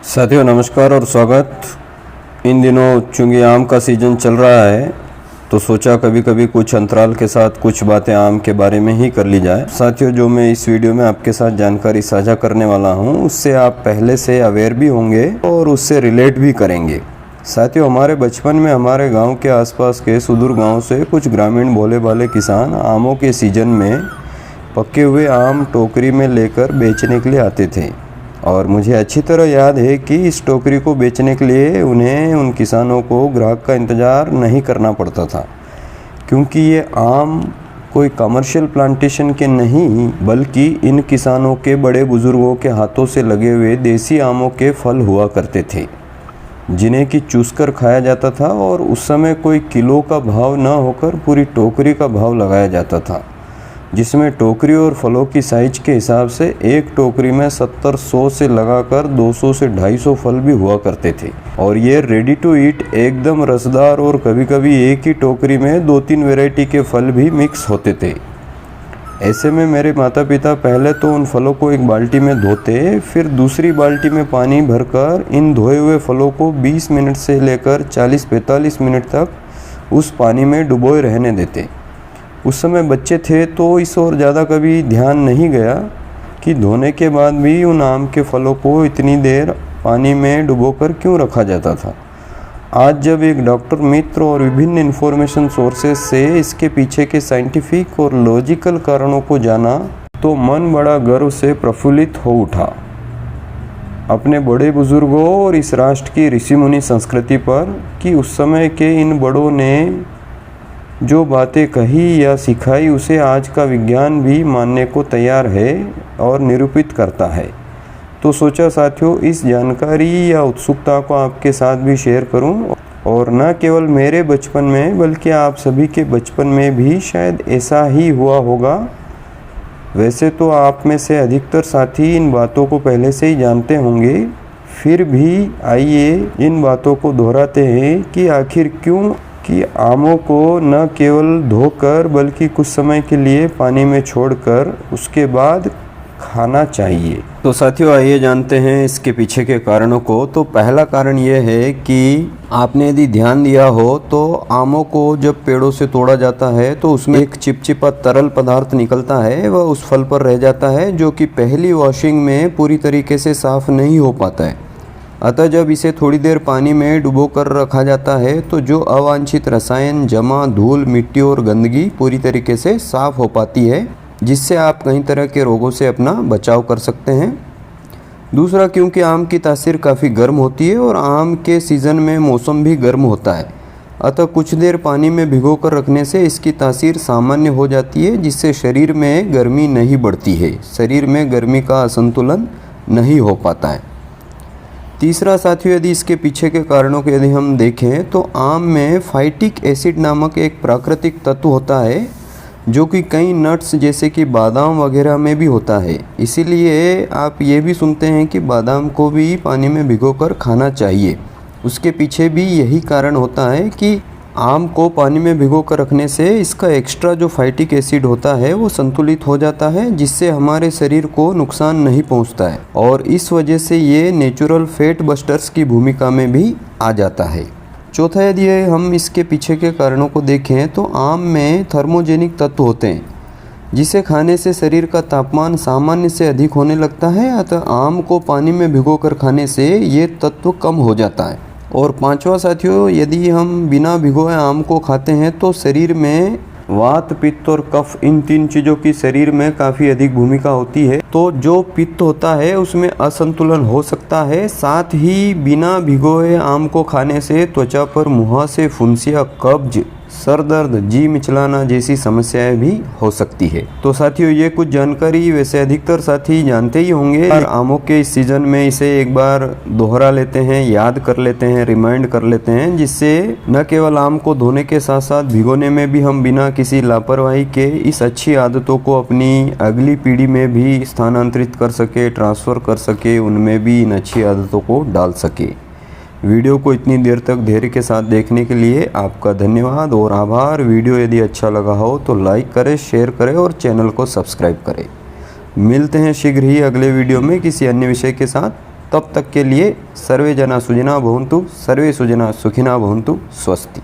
साथियों नमस्कार और स्वागत। इन दिनों चूँकि आम का सीज़न चल रहा है तो सोचा कभी कभी कुछ अंतराल के साथ कुछ बातें आम के बारे में ही कर ली जाए। साथियों, जो मैं इस वीडियो में आपके साथ जानकारी साझा करने वाला हूँ उससे आप पहले से अवेयर भी होंगे और उससे रिलेट भी करेंगे। साथियों, हमारे बचपन में हमारे गांव के आसपास के सुदूर गांव से कुछ ग्रामीण भोले भाले किसान आमों के सीजन में पके हुए आम टोकरी में लेकर बेचने के लिए आते थे और मुझे अच्छी तरह याद है कि इस टोकरी को बेचने के लिए उन्हें उन किसानों को ग्राहक का इंतज़ार नहीं करना पड़ता था, क्योंकि ये आम कोई कमर्शियल प्लांटेशन के नहीं बल्कि इन किसानों के बड़े बुजुर्गों के हाथों से लगे हुए देसी आमों के फल हुआ करते थे, जिन्हें कि चूसकर खाया जाता था। और उस समय कोई किलो का भाव न होकर पूरी टोकरी का भाव लगाया जाता था, जिसमें टोकरी और फलों की साइज के हिसाब से एक टोकरी में 70-100 से लगाकर 200 से 250 फल भी हुआ करते थे। और ये रेडी टू ईट एकदम रसदार, और कभी कभी एक ही टोकरी में 2-3 वैरायटी के फल भी मिक्स होते थे। ऐसे में मेरे माता पिता पहले तो उन फलों को एक बाल्टी में धोते, फिर दूसरी बाल्टी में पानी भरकर इन धोए हुए फलों को 20 मिनट से लेकर 40-45 मिनट तक उस पानी में डुबोए रहने देते। उस समय बच्चे थे तो इस ओर ज़्यादा कभी ध्यान नहीं गया कि धोने के बाद भी उन आम के फलों को इतनी देर पानी में डुबोकर क्यों रखा जाता था। आज जब एक डॉक्टर मित्र और विभिन्न इन्फॉर्मेशन सोर्सेज से इसके पीछे के साइंटिफिक और लॉजिकल कारणों को जाना तो मन बड़ा गर्व से प्रफुल्लित हो उठा अपने बड़े बुजुर्गों और इस राष्ट्र की ऋषि मुनि संस्कृति पर, कि उस समय के इन बड़ों ने जो बातें कही या सिखाई उसे आज का विज्ञान भी मानने को तैयार है और निरूपित करता है। तो सोचा साथियों, इस जानकारी या उत्सुकता को आपके साथ भी शेयर करूं, और न केवल मेरे बचपन में बल्कि आप सभी के बचपन में भी शायद ऐसा ही हुआ होगा। वैसे तो आप में से अधिकतर साथी इन बातों को पहले से ही जानते होंगे, फिर भी आइए इन बातों को दोहराते हैं कि आखिर क्यों कि आमों को न केवल धोकर बल्कि कुछ समय के लिए पानी में छोड़कर उसके बाद खाना चाहिए। तो साथियों, आइए जानते हैं इसके पीछे के कारणों को। तो पहला कारण यह है कि आपने यदि ध्यान दिया हो तो आमों को जब पेड़ों से तोड़ा जाता है तो उसमें एक चिपचिपा तरल पदार्थ निकलता है, वह उस फल पर रह जाता है, जो कि पहली वॉशिंग में पूरी तरीके से साफ नहीं हो पाता है। अतः जब इसे थोड़ी देर पानी में डुबो कर रखा जाता है तो जो अवांछित रसायन, जमा, धूल, मिट्टी और गंदगी पूरी तरीके से साफ हो पाती है, जिससे आप कई तरह के रोगों से अपना बचाव कर सकते हैं। दूसरा, क्योंकि आम की तासीर काफ़ी गर्म होती है और आम के सीज़न में मौसम भी गर्म होता है, अतः कुछ देर पानी में भिगो कर रखने से इसकी तासीर सामान्य हो जाती है, जिससे शरीर में गर्मी नहीं बढ़ती है, शरीर में गर्मी का असंतुलन नहीं हो पाता है। तीसरा साथियों, यदि इसके पीछे के कारणों को यदि हम देखें तो आम में फाइटिक एसिड नामक एक प्राकृतिक तत्व होता है, जो कि कई नट्स जैसे कि बादाम वगैरह में भी होता है। इसीलिए आप ये भी सुनते हैं कि बादाम को भी पानी में भिगोकर खाना चाहिए। उसके पीछे भी यही कारण होता है कि आम को पानी में भिगो कर रखने से इसका एक्स्ट्रा जो फाइटिक एसिड होता है वो संतुलित हो जाता है, जिससे हमारे शरीर को नुकसान नहीं पहुंचता है, और इस वजह से ये नेचुरल फैट बस्टर्स की भूमिका में भी आ जाता है। चौथा, यदि हम इसके पीछे के कारणों को देखें तो आम में थर्मोजेनिक तत्व होते हैं, जिसे खाने से शरीर का तापमान सामान्य से अधिक होने लगता है, अतः आम को पानी में भिगो कर खाने से ये तत्व कम हो जाता है। और पांचवा साथियों, यदि हम बिना भिगोए आम को खाते हैं तो शरीर में वात, पित्त और कफ, इन 3 चीज़ों की शरीर में काफ़ी अधिक भूमिका होती है। तो जो पित्त होता है उसमें असंतुलन हो सकता है। साथ ही बिना भिगोए आम को खाने से त्वचा पर मुहासे, फुंसियाँ, कब्ज, सर दर्द, जी मिचलाना जैसी समस्याएं भी हो सकती है। तो साथियों, ये कुछ जानकारी वैसे अधिकतर साथी जानते ही होंगे, और आमों के इस सीज़न में इसे एक बार दोहरा लेते हैं, याद कर लेते हैं, रिमाइंड कर लेते हैं, जिससे न केवल आम को धोने के साथ साथ भिगोने में भी हम बिना किसी लापरवाही के इस अच्छी आदतों को अपनी अगली पीढ़ी में भी स्थानांतरित कर सके, ट्रांसफ़र कर सके, उनमें भी इन अच्छी आदतों को डाल सके। वीडियो को इतनी देर तक धैर्य के साथ देखने के लिए आपका धन्यवाद और आभार। वीडियो यदि अच्छा लगा हो तो लाइक करें, शेयर करें और चैनल को सब्सक्राइब करें। मिलते हैं शीघ्र ही अगले वीडियो में किसी अन्य विषय के साथ। तब तक के लिए सर्वे जना सुखिनः भवन्तु, सर्वे सुजना सुखिनः भवन्तु। स्वस्ति।